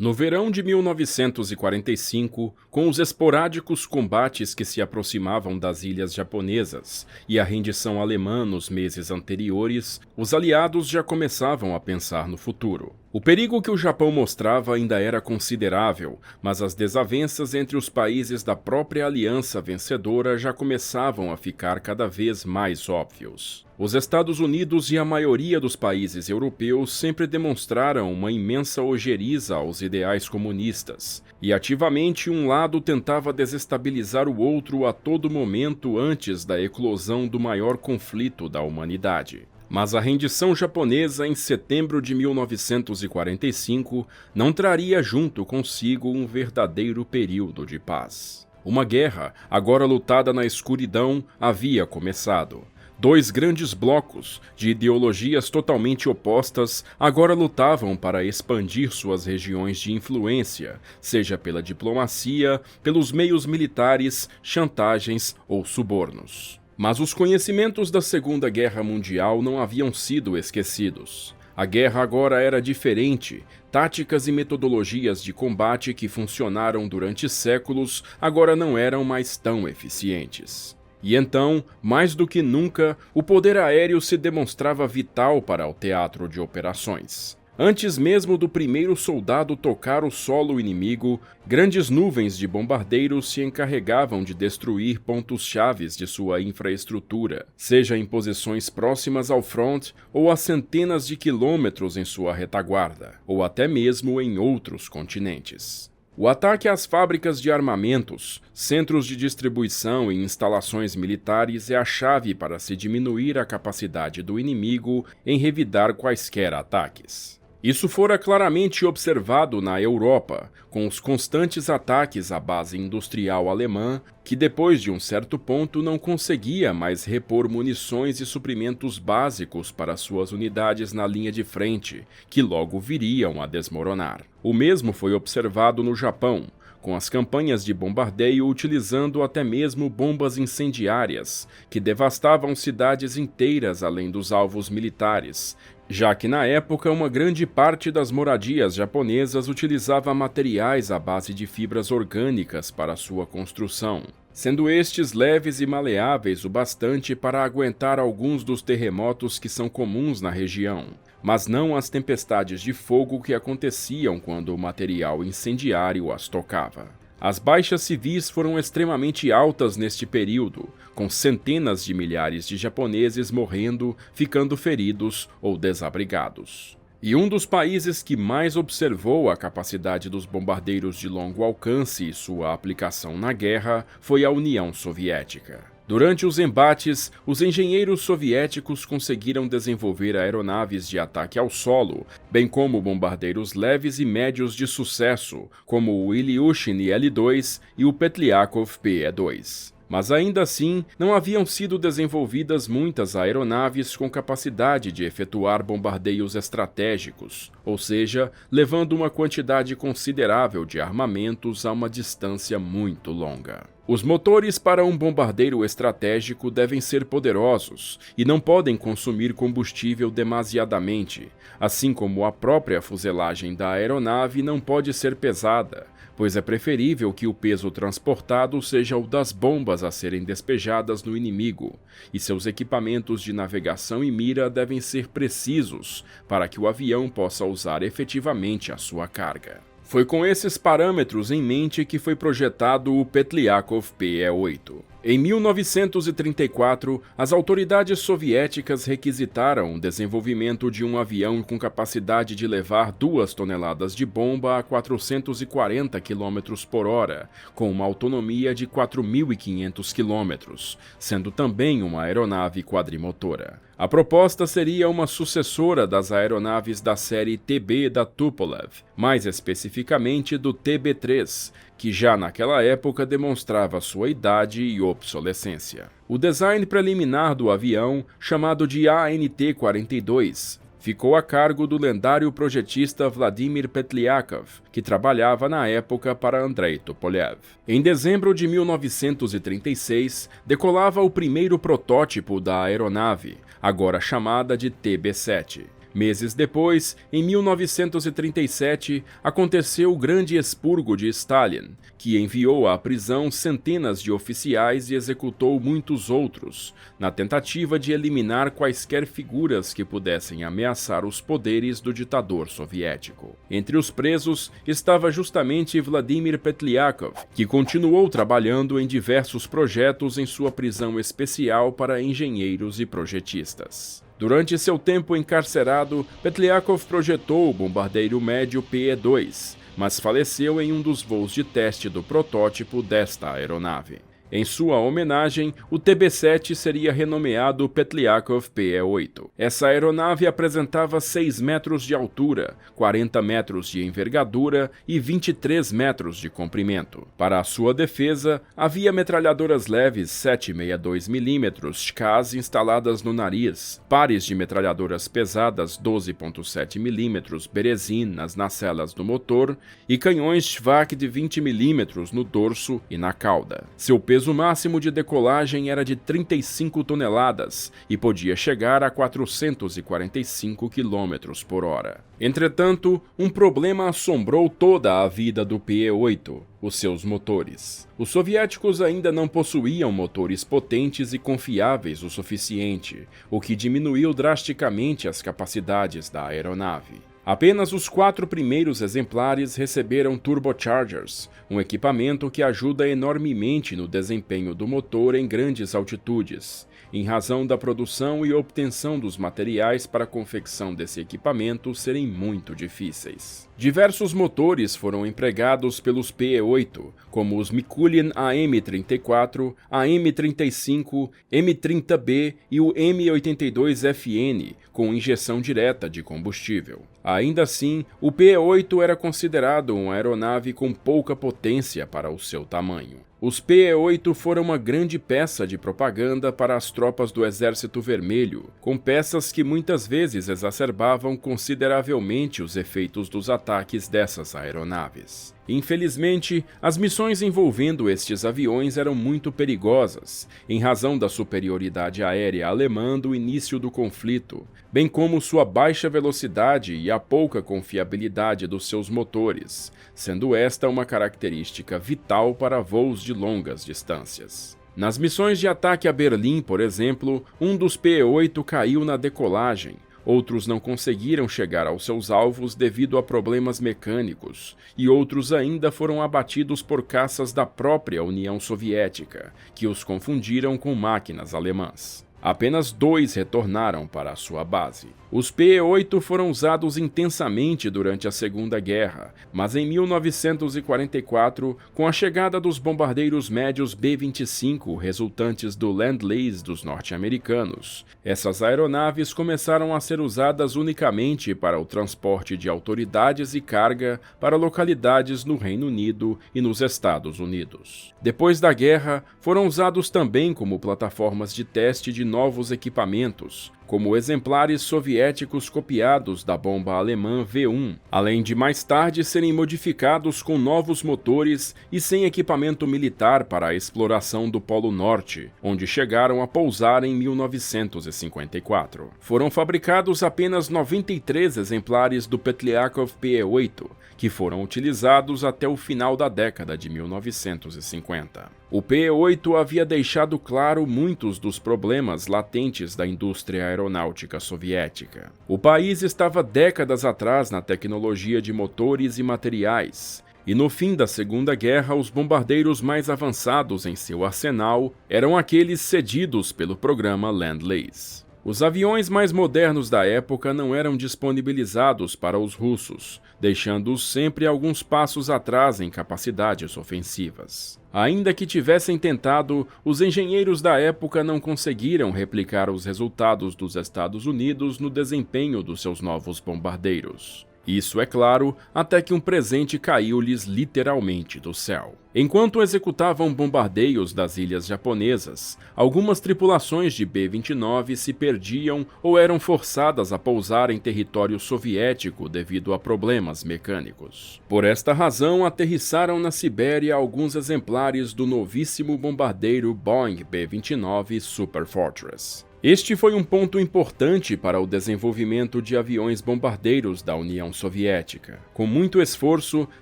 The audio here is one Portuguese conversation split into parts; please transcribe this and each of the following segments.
No verão de 1945, com os esporádicos combates que se aproximavam das ilhas japonesas e a rendição alemã nos meses anteriores, os aliados já começavam a pensar no futuro. O perigo que o Japão mostrava ainda era considerável, mas as desavenças entre os países da própria aliança vencedora já começavam a ficar cada vez mais óbvios. Os Estados Unidos e a maioria dos países europeus sempre demonstraram uma imensa ojeriza aos ideais comunistas, e ativamente um lado tentava desestabilizar o outro a todo momento antes da eclosão do maior conflito da humanidade. Mas a rendição japonesa em setembro de 1945 não traria junto consigo um verdadeiro período de paz. Uma guerra, agora lutada na escuridão, havia começado. Dois grandes blocos, de ideologias totalmente opostas, agora lutavam para expandir suas regiões de influência, seja pela diplomacia, pelos meios militares, chantagens ou subornos. Mas os conhecimentos da Segunda Guerra Mundial não haviam sido esquecidos. A guerra agora era diferente. Táticas e metodologias de combate que funcionaram durante séculos agora não eram mais tão eficientes. E então, mais do que nunca, o poder aéreo se demonstrava vital para o teatro de operações. Antes mesmo do primeiro soldado tocar o solo inimigo, grandes nuvens de bombardeiros se encarregavam de destruir pontos-chaves de sua infraestrutura, seja em posições próximas ao front ou a centenas de quilômetros em sua retaguarda, ou até mesmo em outros continentes. O ataque às fábricas de armamentos, centros de distribuição e instalações militares é a chave para se diminuir a capacidade do inimigo em revidar quaisquer ataques. Isso fora claramente observado na Europa, com os constantes ataques à base industrial alemã, que depois de um certo ponto não conseguia mais repor munições e suprimentos básicos para suas unidades na linha de frente, que logo viriam a desmoronar. O mesmo foi observado no Japão, com as campanhas de bombardeio utilizando até mesmo bombas incendiárias, que devastavam cidades inteiras além dos alvos militares, já que na época uma grande parte das moradias japonesas utilizava materiais à base de fibras orgânicas para sua construção, sendo estes leves e maleáveis o bastante para aguentar alguns dos terremotos que são comuns na região, mas não as tempestades de fogo que aconteciam quando o material incendiário as tocava. As baixas civis foram extremamente altas neste período, com centenas de milhares de japoneses morrendo, ficando feridos ou desabrigados. E um dos países que mais observou a capacidade dos bombardeiros de longo alcance e sua aplicação na guerra foi a União Soviética. Durante os embates, os engenheiros soviéticos conseguiram desenvolver aeronaves de ataque ao solo, bem como bombardeiros leves e médios de sucesso, como o Ilyushin Il-2 e o Petliakov PE-2. Mas ainda assim, não haviam sido desenvolvidas muitas aeronaves com capacidade de efetuar bombardeios estratégicos, ou seja, levando uma quantidade considerável de armamentos a uma distância muito longa. Os motores para um bombardeiro estratégico devem ser poderosos e não podem consumir combustível demasiadamente, assim como a própria fuselagem da aeronave não pode ser pesada, pois é preferível que o peso transportado seja o das bombas a serem despejadas no inimigo, e seus equipamentos de navegação e mira devem ser precisos para que o avião possa usar efetivamente a sua carga. Foi com esses parâmetros em mente que foi projetado o Petliakov PE-8. Em 1934, as autoridades soviéticas requisitaram o desenvolvimento de um avião com capacidade de levar 2 toneladas de bomba a 440 km por hora, com uma autonomia de 4.500 km, sendo também uma aeronave quadrimotora. A proposta seria uma sucessora das aeronaves da série TB da Tupolev, mais especificamente do TB-3, que já naquela época demonstrava sua idade e obsolescência. O design preliminar do avião, chamado de ANT-42, ficou a cargo do lendário projetista Vladimir Petliakov, que trabalhava na época para Andrei Tupolev. Em dezembro de 1936, decolava o primeiro protótipo da aeronave, agora chamada de TB-7. Meses depois, em 1937, aconteceu o Grande Expurgo de Stalin, que enviou à prisão centenas de oficiais e executou muitos outros, na tentativa de eliminar quaisquer figuras que pudessem ameaçar os poderes do ditador soviético. Entre os presos estava justamente Vladimir Petliakov, que continuou trabalhando em diversos projetos em sua prisão especial para engenheiros e projetistas. Durante seu tempo encarcerado, Petliakov projetou o bombardeiro médio PE-2, mas faleceu em um dos voos de teste do protótipo desta aeronave. Em sua homenagem, o TB-7 seria renomeado Petliakov PE-8. Essa aeronave apresentava 6 metros de altura, 40 metros de envergadura e 23 metros de comprimento. Para a sua defesa, havia metralhadoras leves 7,62 mm SCAS instaladas no nariz, pares de metralhadoras pesadas 12,7 mm Berezin nas nacelas do motor e canhões Schwak de 20 mm no dorso e na cauda. Seu peso máximo de decolagem era de 35 toneladas e podia chegar a 445 km por hora. Entretanto, um problema assombrou toda a vida do PE-8, os seus motores. Os soviéticos ainda não possuíam motores potentes e confiáveis o suficiente, o que diminuiu drasticamente as capacidades da aeronave. Apenas os 4 primeiros exemplares receberam turbochargers, um equipamento que ajuda enormemente no desempenho do motor em grandes altitudes, em razão da produção e obtenção dos materiais para a confecção desse equipamento serem muito difíceis. Diversos motores foram empregados pelos PE-8, como os Mikulin AM-34, AM-35, M-30B e o M-82FN, com injeção direta de combustível. Ainda assim, o PE-8 era considerado uma aeronave com pouca potência para o seu tamanho. Os PE-8 foram uma grande peça de propaganda para as tropas do Exército Vermelho, com peças que muitas vezes exacerbavam consideravelmente os efeitos dos ataques dessas aeronaves. Infelizmente, as missões envolvendo estes aviões eram muito perigosas, em razão da superioridade aérea alemã do início do conflito, bem como sua baixa velocidade e a pouca confiabilidade dos seus motores, sendo esta uma característica vital para voos de longas distâncias. Nas missões de ataque a Berlim, por exemplo, um dos PE-8 caiu na decolagem. Outros não conseguiram chegar aos seus alvos devido a problemas mecânicos, e outros ainda foram abatidos por caças da própria União Soviética, que os confundiram com máquinas alemãs. Apenas 2 retornaram para a sua base. Os PE-8 foram usados intensamente durante a Segunda Guerra, mas em 1944, com a chegada dos bombardeiros médios B-25 resultantes do Lend-Lease dos norte-americanos, essas aeronaves começaram a ser usadas unicamente para o transporte de autoridades e carga para localidades no Reino Unido e nos Estados Unidos. Depois da guerra, foram usados também como plataformas de teste de novos equipamentos, como exemplares soviéticos copiados da bomba alemã V1, além de mais tarde serem modificados com novos motores e sem equipamento militar para a exploração do Polo Norte, onde chegaram a pousar em 1954. Foram fabricados apenas 93 exemplares do Petliakov PE-8, que foram utilizados até o final da década de 1950. O PE-8 havia deixado claro muitos dos problemas latentes da indústria aeronáutica soviética. O país estava décadas atrás na tecnologia de motores e materiais, e no fim da Segunda Guerra os bombardeiros mais avançados em seu arsenal eram aqueles cedidos pelo programa Lend-Lease. Os aviões mais modernos da época não eram disponibilizados para os russos, deixando-os sempre alguns passos atrás em capacidades ofensivas. Ainda que tivessem tentado, os engenheiros da época não conseguiram replicar os resultados dos Estados Unidos no desempenho dos seus novos bombardeiros. Isso, é claro, até que um presente caiu-lhes literalmente do céu. Enquanto executavam bombardeios das ilhas japonesas, algumas tripulações de B-29 se perdiam ou eram forçadas a pousar em território soviético devido a problemas mecânicos. Por esta razão, aterrissaram na Sibéria alguns exemplares do novíssimo bombardeiro Boeing B-29 Super Fortress. Este foi um ponto importante para o desenvolvimento de aviões bombardeiros da União Soviética. Com muito esforço,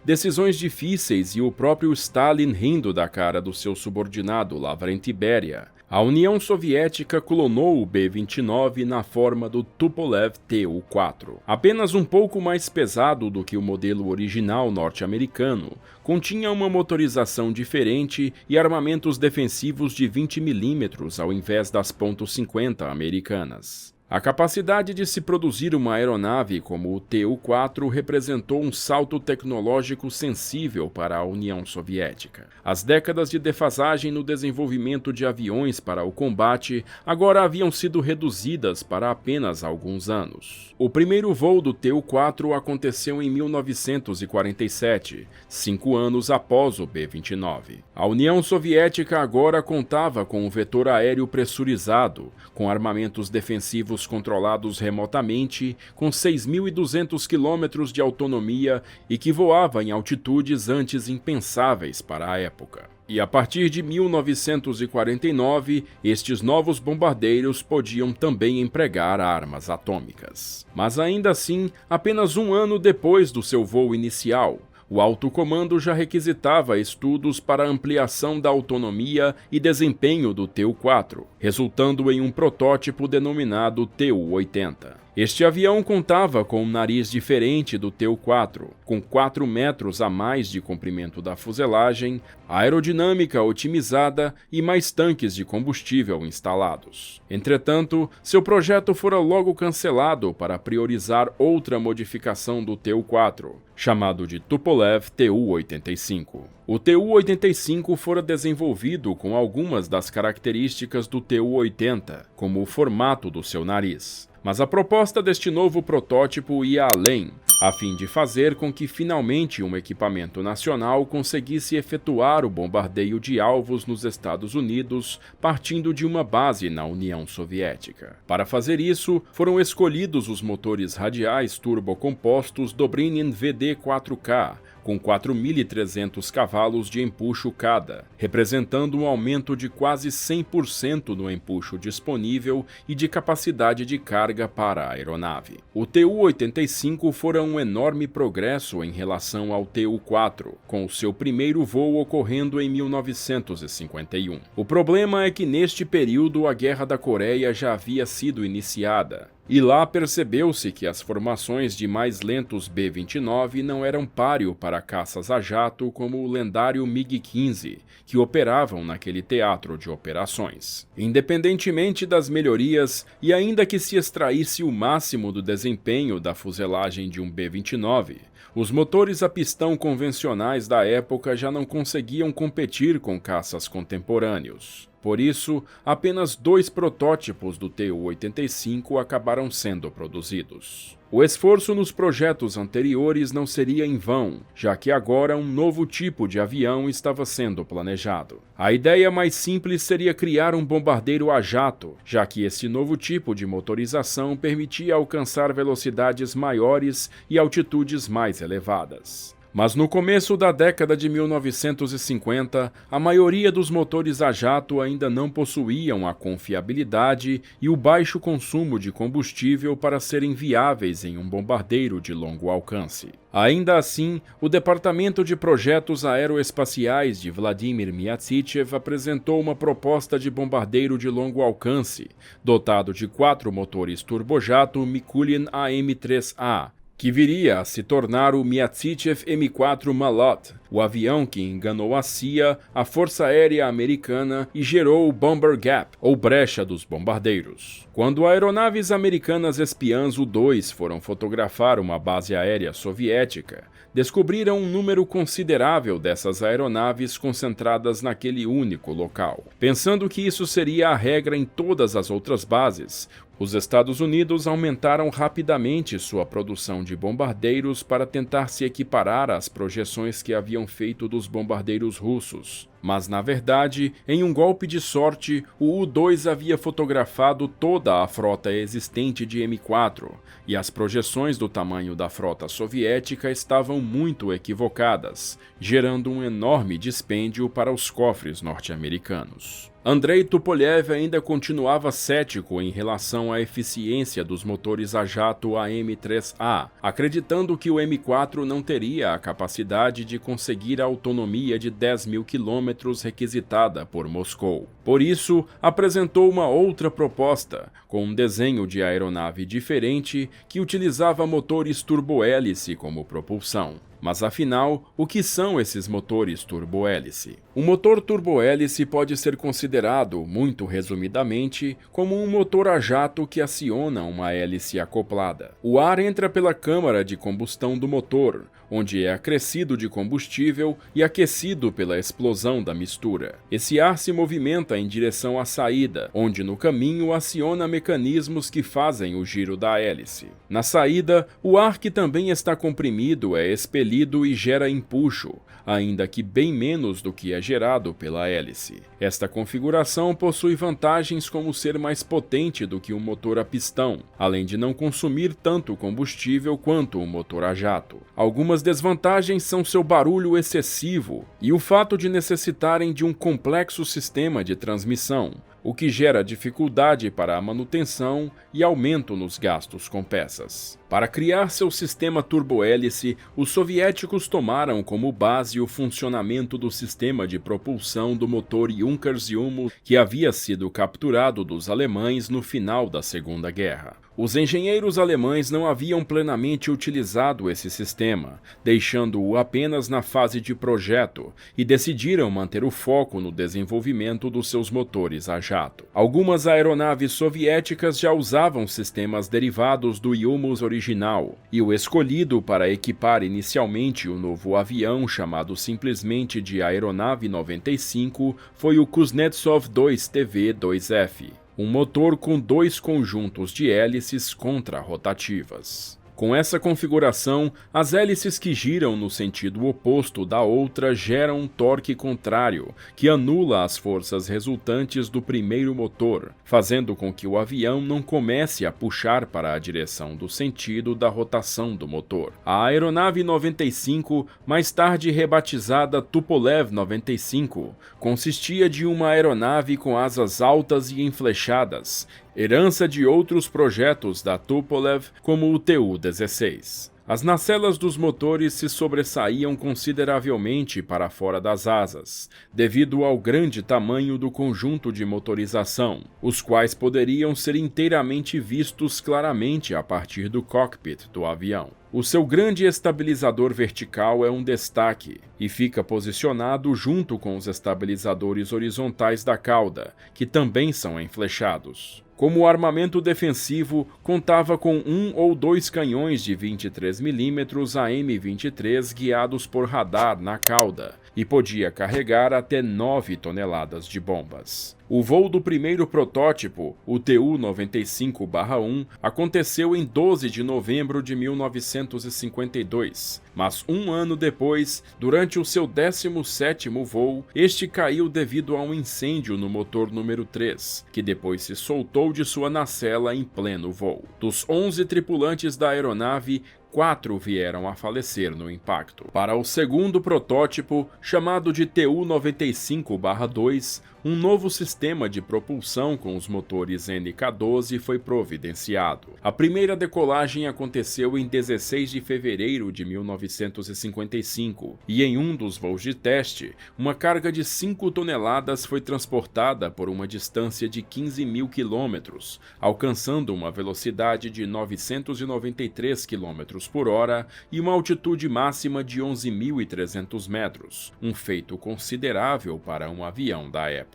decisões difíceis e o próprio Stalin rindo da cara do seu subordinado Lavrenti Beria, a União Soviética clonou o B-29 na forma do Tupolev Tu-4. Apenas um pouco mais pesado do que o modelo original norte-americano, continha uma motorização diferente e armamentos defensivos de 20 mm ao invés das .50 americanas. A capacidade de se produzir uma aeronave como o Tu-4 representou um salto tecnológico sensível para a União Soviética. As décadas de defasagem no desenvolvimento de aviões para o combate agora haviam sido reduzidas para apenas alguns anos. O primeiro voo do Tu-4 aconteceu em 1947, 5 anos após o B-29. A União Soviética agora contava com um vetor aéreo pressurizado, com armamentos defensivos controlados remotamente, com 6.200 quilômetros de autonomia e que voava em altitudes antes impensáveis para a época. E a partir de 1949, estes novos bombardeiros podiam também empregar armas atômicas. Mas ainda assim, apenas um ano depois do seu voo inicial, o alto comando já requisitava estudos para ampliação da autonomia e desempenho do Tu-4, resultando em um protótipo denominado Tu-80. Este avião contava com um nariz diferente do Tu-4, com 4 metros a mais de comprimento da fuselagem, aerodinâmica otimizada e mais tanques de combustível instalados. Entretanto, seu projeto fora logo cancelado para priorizar outra modificação do Tu-4, chamado de Tupolev Tu-85. O Tu-85 fora desenvolvido com algumas das características do Tu-80, como o formato do seu nariz. Mas a proposta deste novo protótipo ia além, a fim de fazer com que finalmente um equipamento nacional conseguisse efetuar o bombardeio de alvos nos Estados Unidos, partindo de uma base na União Soviética. Para fazer isso, foram escolhidos os motores radiais turbocompostos Dobrynin VD-4K, com 4.300 cavalos de empuxo cada, representando um aumento de quase 100% no empuxo disponível e de capacidade de carga para a aeronave. O Tu-85 fora um enorme progresso em relação ao Tu-4, com o seu primeiro voo ocorrendo em 1951. O problema é que neste período a Guerra da Coreia já havia sido iniciada, e lá percebeu-se que as formações de mais lentos B-29 não eram páreo para caças a jato como o lendário MiG-15, que operavam naquele teatro de operações. Independentemente das melhorias, e ainda que se extraísse o máximo do desempenho da fuselagem de um B-29, os motores a pistão convencionais da época já não conseguiam competir com caças contemporâneos. Por isso, apenas 2 protótipos do Tu-85 acabaram sendo produzidos. O esforço nos projetos anteriores não seria em vão, já que agora um novo tipo de avião estava sendo planejado. A ideia mais simples seria criar um bombardeiro a jato, já que esse novo tipo de motorização permitia alcançar velocidades maiores e altitudes mais elevadas. Mas no começo da década de 1950, a maioria dos motores a jato ainda não possuíam a confiabilidade e o baixo consumo de combustível para serem viáveis em um bombardeiro de longo alcance. Ainda assim, o Departamento de Projetos Aeroespaciais de Vladimir Myatchitev apresentou uma proposta de bombardeiro de longo alcance, dotado de 4 motores turbojato Mikulin AM-3A, que viria a se tornar o Myatchitev M4 Malot, o avião que enganou a CIA, a Força Aérea Americana e gerou o Bomber Gap, ou brecha dos bombardeiros. Quando aeronaves americanas espiãs U-2 foram fotografar uma base aérea soviética, descobriram um número considerável dessas aeronaves concentradas naquele único local. Pensando que isso seria a regra em todas as outras bases, os Estados Unidos aumentaram rapidamente sua produção de bombardeiros para tentar se equiparar às projeções que haviam feito dos bombardeiros russos. Mas, na verdade, em um golpe de sorte, o U-2 havia fotografado toda a frota existente de M4, e as projeções do tamanho da frota soviética estavam muito equivocadas, gerando um enorme dispêndio para os cofres norte-americanos. Andrei Tupolev ainda continuava cético em relação à eficiência dos motores a jato AM-3A, acreditando que o M4 não teria a capacidade de conseguir a autonomia de 10.000 quilômetros requisitada por Moscou. Por isso, apresentou uma outra proposta, com um desenho de aeronave diferente que utilizava motores turbohélice como propulsão. Mas afinal, o que são esses motores turbohélice? Um motor turbohélice pode ser considerado, muito resumidamente, como um motor a jato que aciona uma hélice acoplada. O ar entra pela câmara de combustão do motor, onde é acrescido de combustível e aquecido pela explosão da mistura. Esse ar se movimenta em direção à saída, onde no caminho aciona mecanismos que fazem o giro da hélice. Na saída, o ar que também está comprimido é expelido e gera empuxo, ainda que bem menos do que é gerado pela hélice. Esta configuração possui vantagens como ser mais potente do que um motor a pistão, além de não consumir tanto combustível quanto um motor a jato. Algumas desvantagens são seu barulho excessivo e o fato de necessitarem de um complexo sistema de transmissão, o que gera dificuldade para a manutenção e aumento nos gastos com peças. Para criar seu sistema turbohélice, os soviéticos tomaram como base o funcionamento do sistema de propulsão do motor Junkers-Yumo, que havia sido capturado dos alemães no final da Segunda Guerra. Os engenheiros alemães não haviam plenamente utilizado esse sistema, deixando-o apenas na fase de projeto, e decidiram manter o foco no desenvolvimento dos seus motores a jato. Algumas aeronaves soviéticas já usavam sistemas derivados do Yumos original, e o escolhido para equipar inicialmente o novo avião, chamado simplesmente de Aeronave 95, foi o Kuznetsov 2TV-2F. Um motor com 2 conjuntos de hélices contrarrotativas. Com essa configuração, as hélices que giram no sentido oposto da outra geram um torque contrário, que anula as forças resultantes do primeiro motor, fazendo com que o avião não comece a puxar para a direção do sentido da rotação do motor. A aeronave 95, mais tarde rebatizada Tupolev 95, consistia de uma aeronave com asas altas e enflechadas, herança de outros projetos da Tupolev, como o Tu-16. As nacelas dos motores se sobressaíam consideravelmente para fora das asas, devido ao grande tamanho do conjunto de motorização, os quais poderiam ser inteiramente vistos claramente a partir do cockpit do avião. O seu grande estabilizador vertical é um destaque e fica posicionado junto com os estabilizadores horizontais da cauda, que também são enflechados. Como armamento defensivo, contava com 1 ou 2 canhões de 23 mm AM-23 guiados por radar na cauda e podia carregar até 9 toneladas de bombas. O voo do primeiro protótipo, o Tu-95-1, aconteceu em 12 de novembro de 1952, mas um ano depois, durante o seu 17º voo, este caiu devido a um incêndio no motor número 3, que depois se soltou de sua nacela em pleno voo. Dos 11 tripulantes da aeronave, 4 vieram a falecer no impacto. Para o segundo protótipo, chamado de Tu-95-2, um novo sistema de propulsão com os motores NK-12 foi providenciado. A primeira decolagem aconteceu em 16 de fevereiro de 1955, e em um dos voos de teste, uma carga de 5 toneladas foi transportada por uma distância de 15.000 quilômetros, alcançando uma velocidade de 993 km por hora e uma altitude máxima de 11.300 metros, um feito considerável para um avião da época.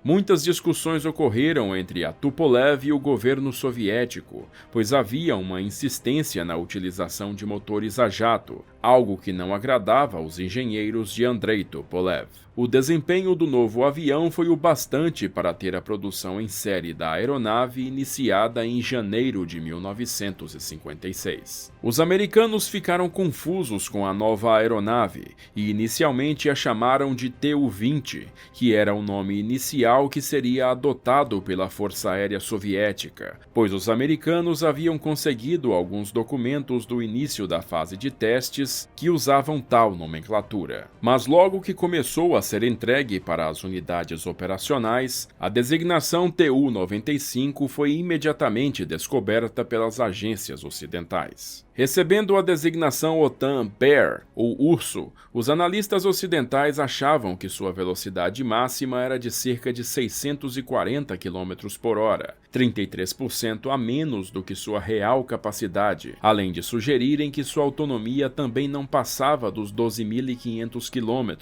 Muitas discussões ocorreram entre a Tupolev e o governo soviético, pois havia uma insistência na utilização de motores a jato, algo que não agradava aos engenheiros de Andrei Tupolev. O desempenho do novo avião foi o bastante para ter a produção em série da aeronave iniciada em janeiro de 1956. Os americanos ficaram confusos com a nova aeronave e inicialmente a chamaram de Tu-20, que era o nome inicial que seria adotado pela Força Aérea Soviética, pois os americanos haviam conseguido alguns documentos do início da fase de testes que usavam tal nomenclatura. Mas logo que começou a ser entregue para as unidades operacionais, a designação Tu-95 foi imediatamente descoberta pelas agências ocidentais. Recebendo a designação OTAN Bear, ou Urso, os analistas ocidentais achavam que sua velocidade máxima era de cerca de 640 km por hora, 33% a menos do que sua real capacidade, além de sugerirem que sua autonomia também não passava dos 12.500 km,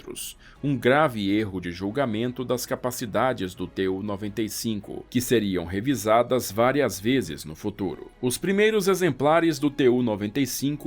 um grave erro de julgamento das capacidades do Tu-95, que seriam revisadas várias vezes no futuro. Os primeiros exemplares do Tu-95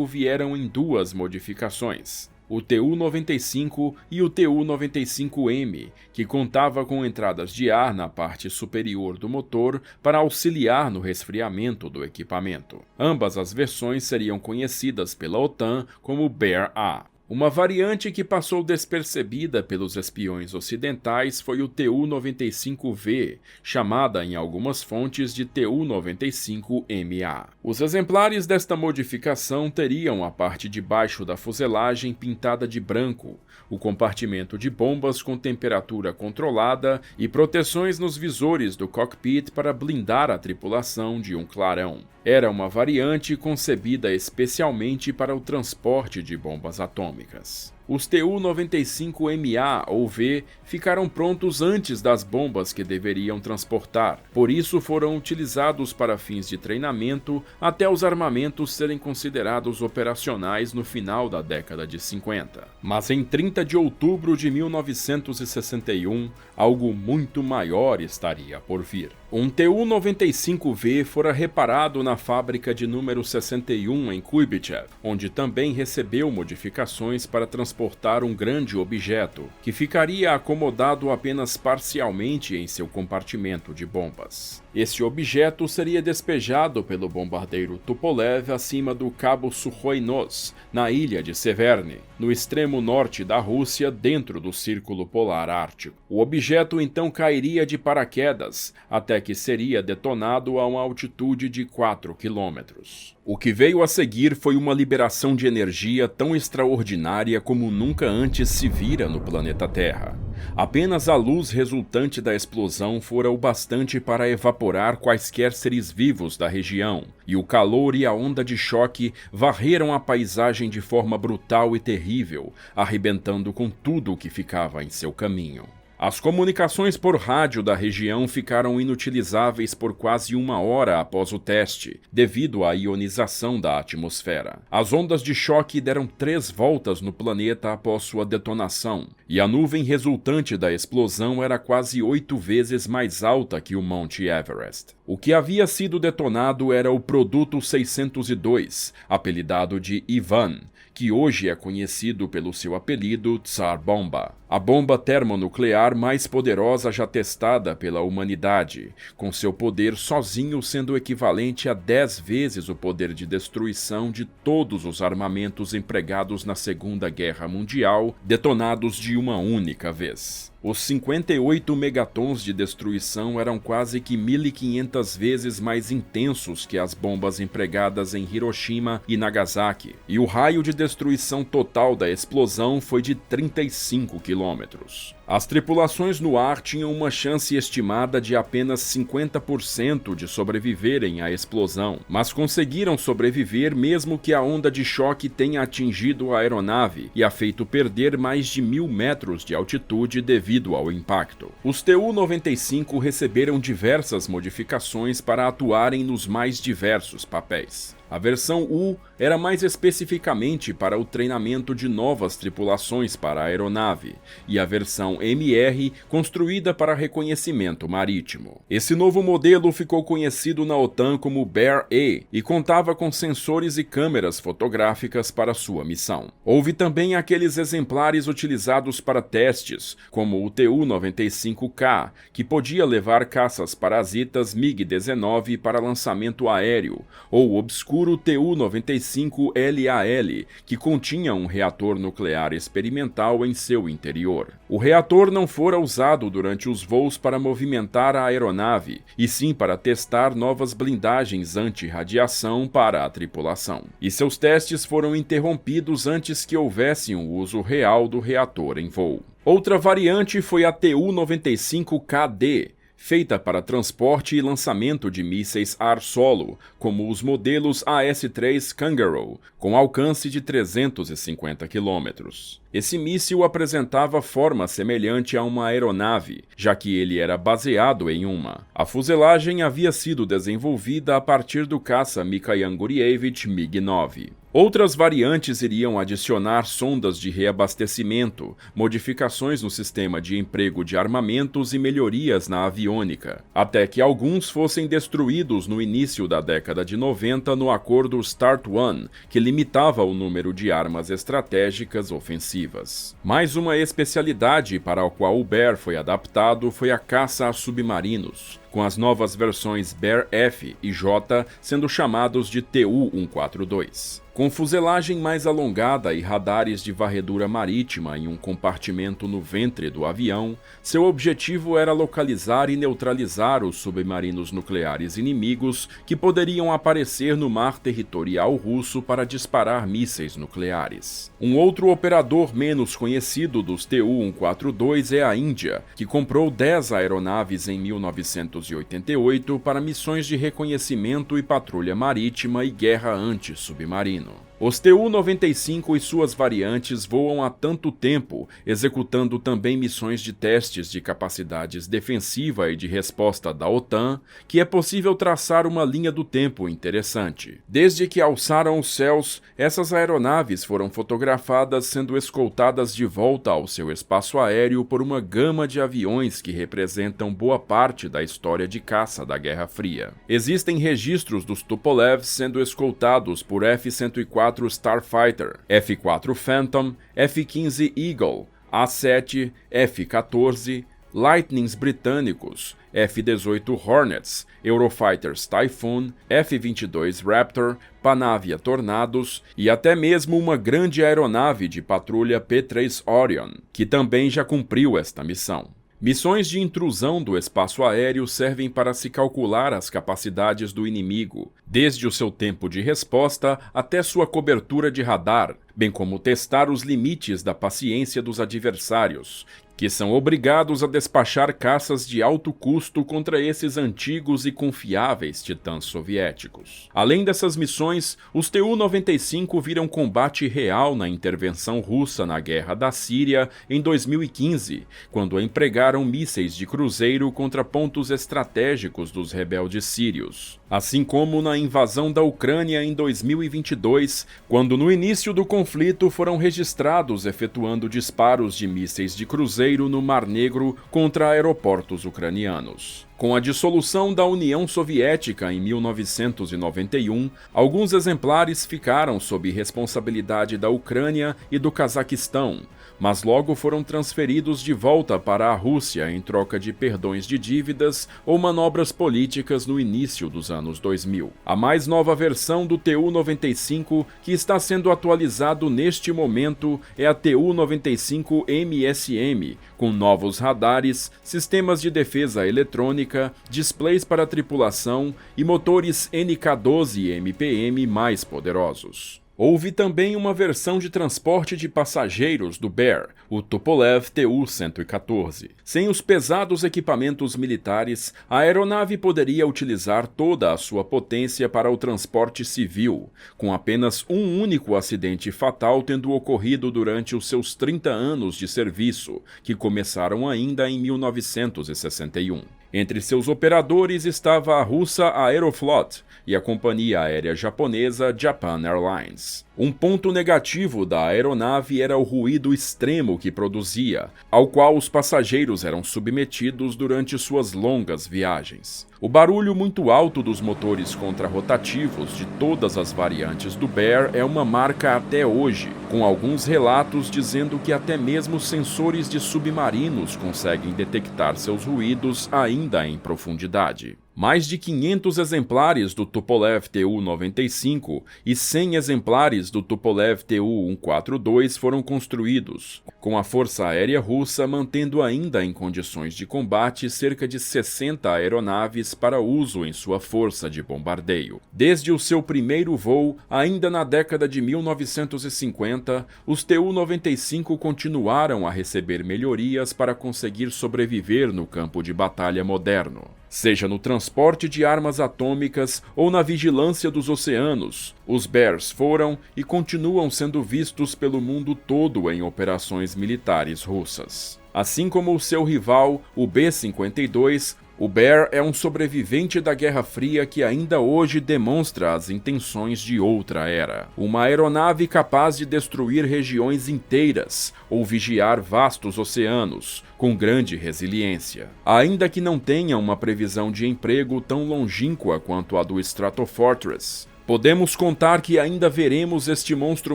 vieram em duas modificações: o Tu-95 e o Tu-95M, que contava com entradas de ar na parte superior do motor para auxiliar no resfriamento do equipamento. Ambas as versões seriam conhecidas pela OTAN como Bear-A. Uma variante que passou despercebida pelos espiões ocidentais foi o Tu-95V, chamada em algumas fontes de Tu-95MA. Os exemplares desta modificação teriam a parte de baixo da fuselagem pintada de branco, o compartimento de bombas com temperatura controlada e proteções nos visores do cockpit para blindar a tripulação de um clarão. Era uma variante concebida especialmente para o transporte de bombas atômicas. Os Tu-95MA ou V ficaram prontos antes das bombas que deveriam transportar, por isso foram utilizados para fins de treinamento até os armamentos serem considerados operacionais no final da década de 50. Mas em 30 de outubro de 1961, algo muito maior estaria por vir. Um Tu-95V fora reparado na fábrica de número 61 em Kuibychev, onde também recebeu modificações para transportar um grande objeto, que ficaria acomodado apenas parcialmente em seu compartimento de bombas. Esse objeto seria despejado pelo bombardeiro Tupolev acima do Cabo Sukhoi-Nos, na ilha de Severne, no extremo norte da Rússia, dentro do Círculo Polar Ártico. O objeto então cairia de paraquedas, até que seria detonado a uma altitude de 4 quilômetros. O que veio a seguir foi uma liberação de energia tão extraordinária como nunca antes se vira no planeta Terra. Apenas a luz resultante da explosão fora o bastante para evaporar quaisquer seres vivos da região, e o calor e a onda de choque varreram a paisagem de forma brutal e terrível, arrebentando com tudo o que ficava em seu caminho. As comunicações por rádio da região ficaram inutilizáveis por quase 1 hora após o teste, devido à ionização da atmosfera. As ondas de choque deram 3 voltas no planeta após sua detonação, e a nuvem resultante da explosão era quase 8 vezes mais alta que o Monte Everest. O que havia sido detonado era o Produto 602, apelidado de Ivan, que hoje é conhecido pelo seu apelido Tsar Bomba, a bomba termonuclear mais poderosa já testada pela humanidade, com seu poder sozinho sendo equivalente a 10 vezes o poder de destruição de todos os armamentos empregados na Segunda Guerra Mundial, detonados de uma única vez. Os 58 megatons de destruição eram quase que 1.500 vezes mais intensos que as bombas empregadas em Hiroshima e Nagasaki, e o raio de destruição total da explosão foi de 35 quilômetros. As tripulações no ar tinham uma chance estimada de apenas 50% de sobreviverem à explosão, mas conseguiram sobreviver mesmo que a onda de choque tenha atingido a aeronave e a feito perder mais de 1.000 metros de altitude devido ao impacto. Os Tu-95 receberam diversas modificações para atuarem nos mais diversos papéis. A versão U era mais especificamente para o treinamento de novas tripulações para a aeronave, e a versão MR construída para reconhecimento marítimo. Esse novo modelo ficou conhecido na OTAN como Bear-A e contava com sensores e câmeras fotográficas para sua missão. Houve também aqueles exemplares utilizados para testes, como o Tu-95K, que podia levar caças parasitas MiG-19 para lançamento aéreo, ou o obscuro Tu-95LAL, que continha um reator nuclear experimental em seu interior. O reator não fora usado durante os voos para movimentar a aeronave, e sim para testar novas blindagens anti-radiação para a tripulação. E seus testes foram interrompidos antes que houvesse um uso real do reator em voo. Outra variante foi a Tu-95KD, feita para transporte e lançamento de mísseis ar-solo, como os modelos AS-3 Kangaroo, com alcance de 350 km. Esse míssil apresentava forma semelhante a uma aeronave, já que ele era baseado em uma. A fuselagem havia sido desenvolvida a partir do caça Mikhail Gurievich MiG-9. Outras variantes iriam adicionar sondas de reabastecimento, modificações no sistema de emprego de armamentos e melhorias na aviônica, até que alguns fossem destruídos no início da década de 90 no acordo START I, que limitava o número de armas estratégicas ofensivas. Mais uma especialidade para a qual o Bear foi adaptado foi a caça a submarinos, com as novas versões Bear-F e J sendo chamados de Tu-142. Com fuselagem mais alongada e radares de varredura marítima em um compartimento no ventre do avião, seu objetivo era localizar e neutralizar os submarinos nucleares inimigos que poderiam aparecer no mar territorial russo para disparar mísseis nucleares. Um outro operador menos conhecido dos Tu-142 é a Índia, que comprou 10 aeronaves em 1988 para missões de reconhecimento e patrulha marítima e guerra anti-submarina. Os Tu-95 e suas variantes voam há tanto tempo, executando também missões de testes de capacidades defensiva e de resposta da OTAN, que é possível traçar uma linha do tempo interessante. Desde que alçaram os céus, essas aeronaves foram fotografadas sendo escoltadas de volta ao seu espaço aéreo por uma gama de aviões que representam boa parte da história de caça da Guerra Fria. Existem registros dos Tupolev sendo escoltados por F-104 Starfighter, F-4 Phantom, F-15 Eagle, A-7, F-14, Lightnings britânicos, F-18 Hornets, Eurofighters Typhoon, F-22 Raptor, Panavia Tornados e até mesmo uma grande aeronave de patrulha P-3 Orion, que também já cumpriu esta missão. Missões de intrusão do espaço aéreo servem para se calcular as capacidades do inimigo, desde o seu tempo de resposta até sua cobertura de radar, bem como testar os limites da paciência dos adversários, que são obrigados a despachar caças de alto custo contra esses antigos e confiáveis titãs soviéticos. Além dessas missões, os Tu-95 viram combate real na intervenção russa na Guerra da Síria em 2015, quando empregaram mísseis de cruzeiro contra pontos estratégicos dos rebeldes sírios. Assim como na invasão da Ucrânia em 2022, quando no início do conflito foram registrados efetuando disparos de mísseis de cruzeiro no Mar Negro contra aeroportos ucranianos. Com a dissolução da União Soviética em 1991, alguns exemplares ficaram sob responsabilidade da Ucrânia e do Cazaquistão, mas logo foram transferidos de volta para a Rússia em troca de perdões de dívidas ou manobras políticas no início dos anos 2000. A mais nova versão do Tu-95 que está sendo atualizado neste momento é a Tu-95MSM, com novos radares, sistemas de defesa eletrônica, displays para tripulação e motores NK-12 MPM mais poderosos. Houve também uma versão de transporte de passageiros do Bear, o Tupolev Tu-114. Sem os pesados equipamentos militares, a aeronave poderia utilizar toda a sua potência para o transporte civil, com apenas um único acidente fatal tendo ocorrido durante os seus 30 anos de serviço, que começaram ainda em 1961. Entre seus operadores estava a russa Aeroflot e a companhia aérea japonesa Japan Airlines. Um ponto negativo da aeronave era o ruído extremo que produzia, ao qual os passageiros eram submetidos durante suas longas viagens. O barulho muito alto dos motores contrarrotativos de todas as variantes do Bear é uma marca até hoje, com alguns relatos dizendo que até mesmo sensores de submarinos conseguem detectar seus ruídos ainda em profundidade. Mais de 500 exemplares do Tupolev Tu-95 e 100 exemplares do Tupolev Tu-142 foram construídos, com a Força Aérea Russa mantendo ainda em condições de combate cerca de 60 aeronaves para uso em sua força de bombardeio. Desde o seu primeiro voo, ainda na década de 1950, os Tu-95 continuaram a receber melhorias para conseguir sobreviver no campo de batalha moderno. Seja no transporte de armas atômicas ou na vigilância dos oceanos, os Bears foram e continuam sendo vistos pelo mundo todo em operações militares russas. Assim como o seu rival, o B-52, o Bear é um sobrevivente da Guerra Fria que ainda hoje demonstra as intenções de outra era. Uma aeronave capaz de destruir regiões inteiras ou vigiar vastos oceanos, com grande resiliência. Ainda que não tenha uma previsão de emprego tão longínqua quanto a do Stratofortress, podemos contar que ainda veremos este monstro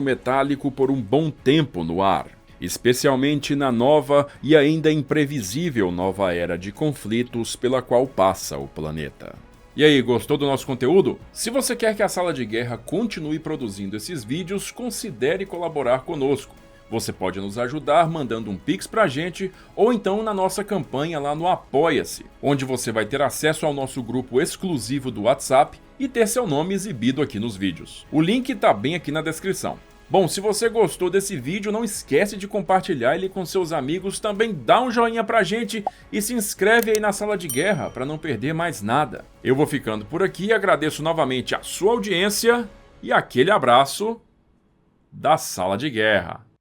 metálico por um bom tempo no ar, especialmente na nova e ainda imprevisível nova era de conflitos pela qual passa o planeta. E aí, gostou do nosso conteúdo? Se você quer que a Sala de Guerra continue produzindo esses vídeos, considere colaborar conosco. Você pode nos ajudar mandando um Pix pra gente ou então na nossa campanha lá no Apoia-se, onde você vai ter acesso ao nosso grupo exclusivo do WhatsApp e ter seu nome exibido aqui nos vídeos. O link tá bem aqui na descrição. Bom, se você gostou desse vídeo, não esquece de compartilhar ele com seus amigos, também dá um joinha pra gente e se inscreve aí na Sala de Guerra para não perder mais nada. Eu vou ficando por aqui, agradeço novamente a sua audiência e aquele abraço da Sala de Guerra.